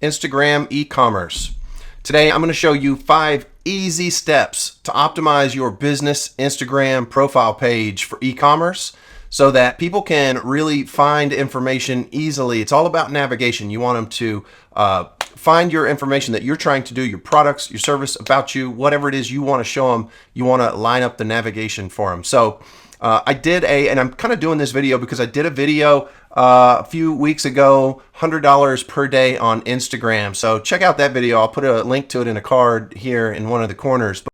Instagram e-commerce. Today I'm going to show you 5 easy steps to optimize your business Instagram profile page for e-commerce so that people can really find information easily. It's all about navigation. You want them to find your information that you're trying to do, your products, your service, about you, whatever it is you want to show them. You want to line up the navigation for them. So and I'm kind of doing this video because I did a video a few weeks ago, $100 per day on Instagram. So check out that video. I'll put a link to it in a card here in one of the corners. But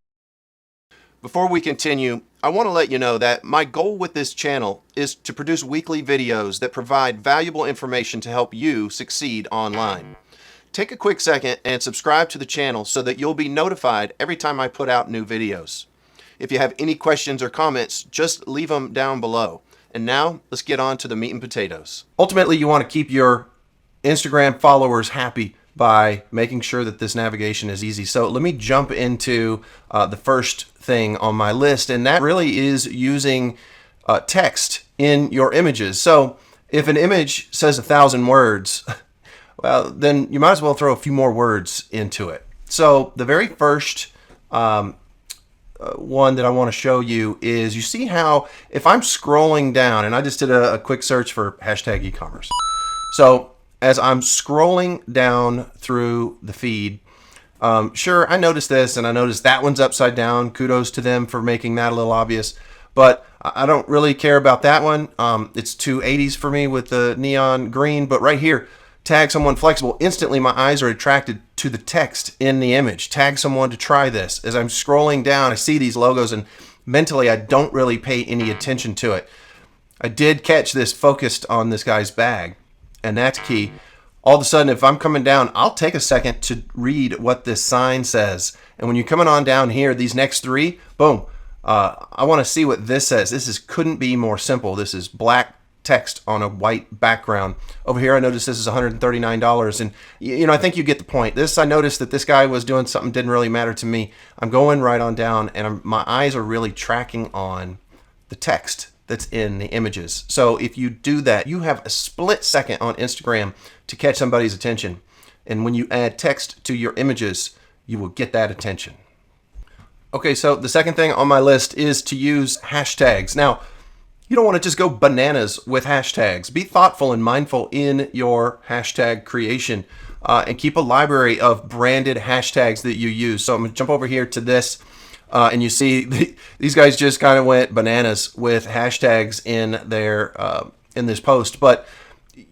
before we continue, I want to let you know that my goal with this channel is to produce weekly videos that provide valuable information to help you succeed online. Take a quick second and subscribe to the channel so that you'll be notified every time I put out new videos. If you have any questions or comments, just leave them down below. And now let's get on to the meat and potatoes. Ultimately, you want to keep your Instagram followers happy by making sure that this navigation is easy. So let me jump into the first thing on my list, and that really is using text in your images. So if an image says 1,000 words, well, then you might as well throw a few more words into it. So the very first one that I want to show you is, you see how if I'm scrolling down, and I just did a quick search for hashtag e-commerce. So as I'm scrolling down through the feed, sure, I noticed this and I noticed that one's upside down. Kudos to them for making that a little obvious, but I don't really care about that one. It's too 80s for me with the neon green, but right here, tag someone flexible. Instantly, my eyes are attracted to the text in the image. Tag someone to try this. As I'm scrolling down, I see these logos, and mentally, I don't really pay any attention to it. I did catch this focused on this guy's bag, and that's key. All of a sudden, if I'm coming down, I'll take a second to read what this sign says. And when you're coming on down here, these next 3, boom, I want to see what this says. Couldn't be more simple. This is black text on a white background. Over here, I noticed this is $139, and I think you get the point. I noticed that this guy was doing something didn't really matter to me. I'm going right on down, and my eyes are really tracking on the text that's in the images. So if you do that, you have a split second on Instagram to catch somebody's attention, and when you add text to your images, you will get that attention. Okay, so the second thing on my list is to use hashtags. Now, you don't want to just go bananas with hashtags. Be thoughtful and mindful in your hashtag creation, and keep a library of branded hashtags that you use. So I'm going to jump over here to this, and you see these guys just kind of went bananas with hashtags in their in this post. But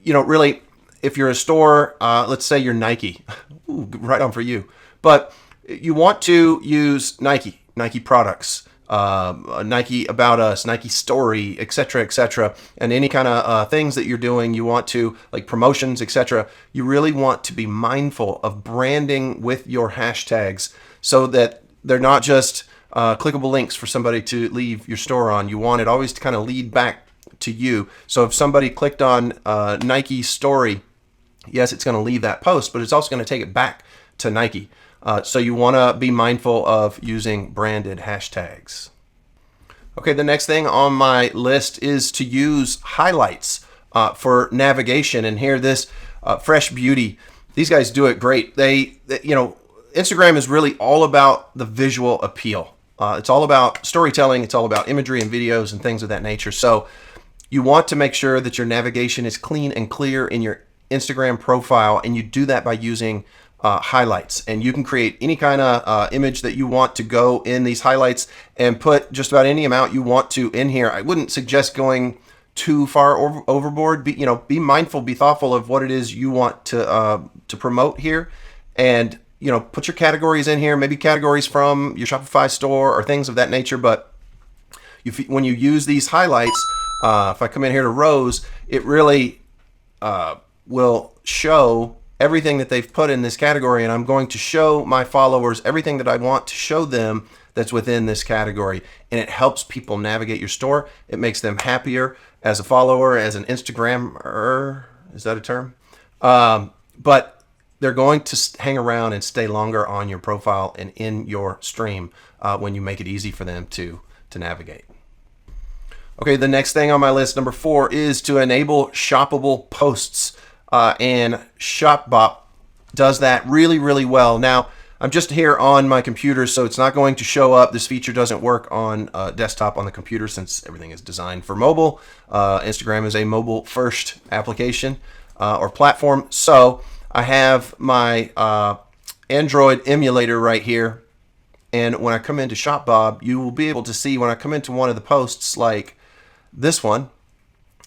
really, if you're a store, let's say you're Nike, ooh, right on for you. But you want to use Nike products, Nike About Us, Nike Story, etc., and any kind of things that you're doing, you want to, like promotions, etc. You really want to be mindful of branding with your hashtags so that they're not just clickable links for somebody to leave your store on. You want it always to kind of lead back to you. So if somebody clicked on Nike Story, yes, it's going to leave that post, but it's also going to take it back to Nike. So you want to be mindful of using branded hashtags. Okay, the next thing on my list is to use highlights for navigation. And here, this Fresh Beauty, these guys do it great. Instagram is really all about the visual appeal. It's all about storytelling. It's all about imagery and videos and things of that nature. So you want to make sure that your navigation is clean and clear in your Instagram profile, and you do that by using highlights. And you can create any kind of image that you want to go in these highlights and put just about any amount you want to in here. I wouldn't suggest going too far overboard. Be mindful, be thoughtful of what it is you want to promote here, and put your categories in here, maybe categories from your Shopify store or things of that nature. But when you use these highlights, if I come in here to rows, it really will show everything that they've put in this category, and I'm going to show my followers everything that I want to show them that's within this category. And it helps people navigate your store. It makes them happier as a follower, as an Instagrammer. Is that a term? But they're going to hang around and stay longer on your profile and in your stream when you make it easy for them to navigate. Okay, the next thing on my list, number 4, is to enable shoppable posts. And Shopbop does that really, really well. Now, I'm just here on my computer, so it's not going to show up. This feature doesn't work on desktop on the computer since everything is designed for mobile. Instagram is a mobile-first application or platform. So I have my Android emulator right here. And when I come into ShopBob, you will be able to see when I come into one of the posts like this one,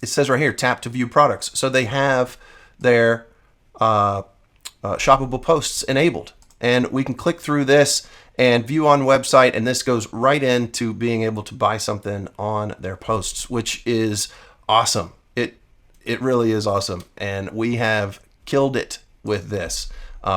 it says right here, tap to view products. So they have their shoppable posts enabled. And we can click through this and view on website, and this goes right into being able to buy something on their posts, which is awesome. It really is awesome. And we have killed it with this.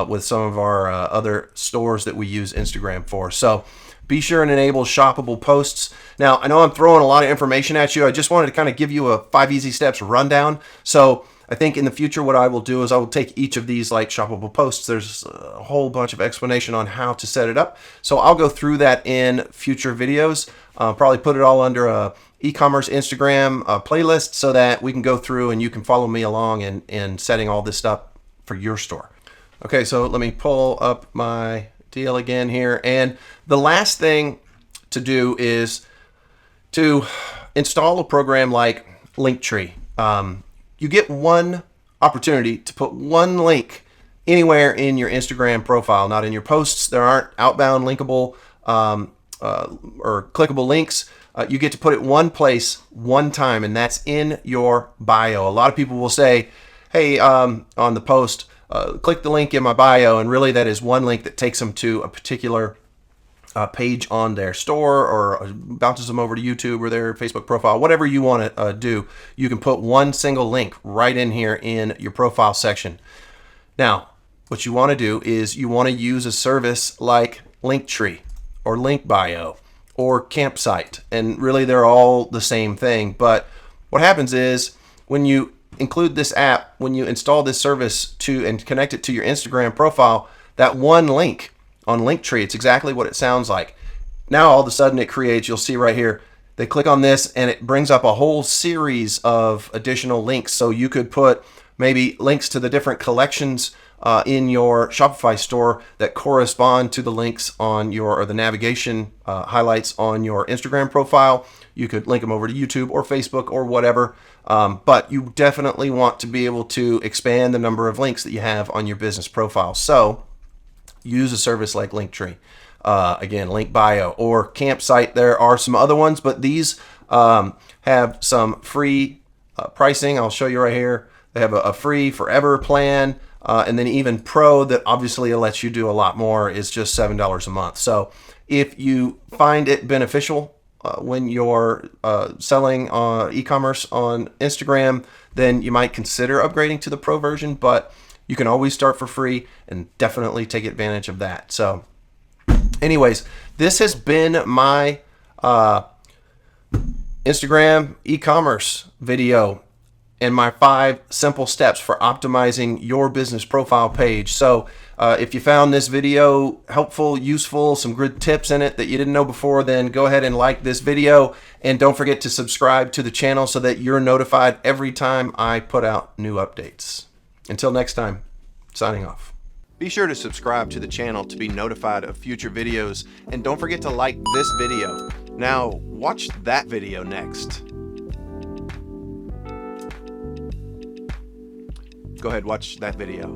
With some of our other stores that we use Instagram for. So be sure and enable shoppable posts. Now, I know I'm throwing a lot of information at you. I just wanted to kind of give you a 5 easy steps rundown. So I think in the future what I will do is I will take each of these like shoppable posts. There's a whole bunch of explanation on how to set it up. So I'll go through that in future videos. Probably put it all under a e-commerce Instagram playlist so that we can go through and you can follow me along in setting all this up for your store. Okay, so let me pull up my deal again here. And the last thing to do is to install a program like Linktree. You get one opportunity to put one link anywhere in your Instagram profile, not in your posts. There aren't outbound linkable or clickable links. You get to put it one place, one time, and that's in your bio. A lot of people will say, hey, on the post, click the link in my bio, and really that is one link that takes them to a particular page on their store or bounces them over to YouTube or their Facebook profile. Whatever you want to do, you can put one single link right in here in your profile section. Now, what you want to do is you want to use a service like Linktree or Linkbio or Campsite, and really they're all the same thing. But what happens is when you include this app, when you install this service and connect it to your Instagram profile, that one link on Linktree, it's exactly what it sounds like. Now all of a sudden it creates, you'll see right here, they click on this and it brings up a whole series of additional links. So you could put maybe links to the different collections in your Shopify store that correspond to the links on your, or the navigation highlights on your Instagram profile. You could link them over to YouTube or Facebook or whatever. But you definitely want to be able to expand the number of links that you have on your business profile. So use a service like Linktree. Again, Linkbio or Campsite. There are some other ones, but these have some free pricing. I'll show you right here. They have a free forever plan. And then even Pro, that obviously lets you do a lot more, is just $7 a month. So if you find it beneficial when you're selling e-commerce on Instagram, then you might consider upgrading to the Pro version, but you can always start for free and definitely take advantage of that. So anyways, this has been my Instagram e-commerce video and my 5 simple steps for optimizing your business profile page. So if you found this video helpful, useful, some good tips in it that you didn't know before, then go ahead and like this video, and don't forget to subscribe to the channel so that you're notified every time I put out new updates. Until next time, signing off. Be sure to subscribe to the channel to be notified of future videos, and don't forget to like this video. Now watch that video next. Go ahead, watch that video.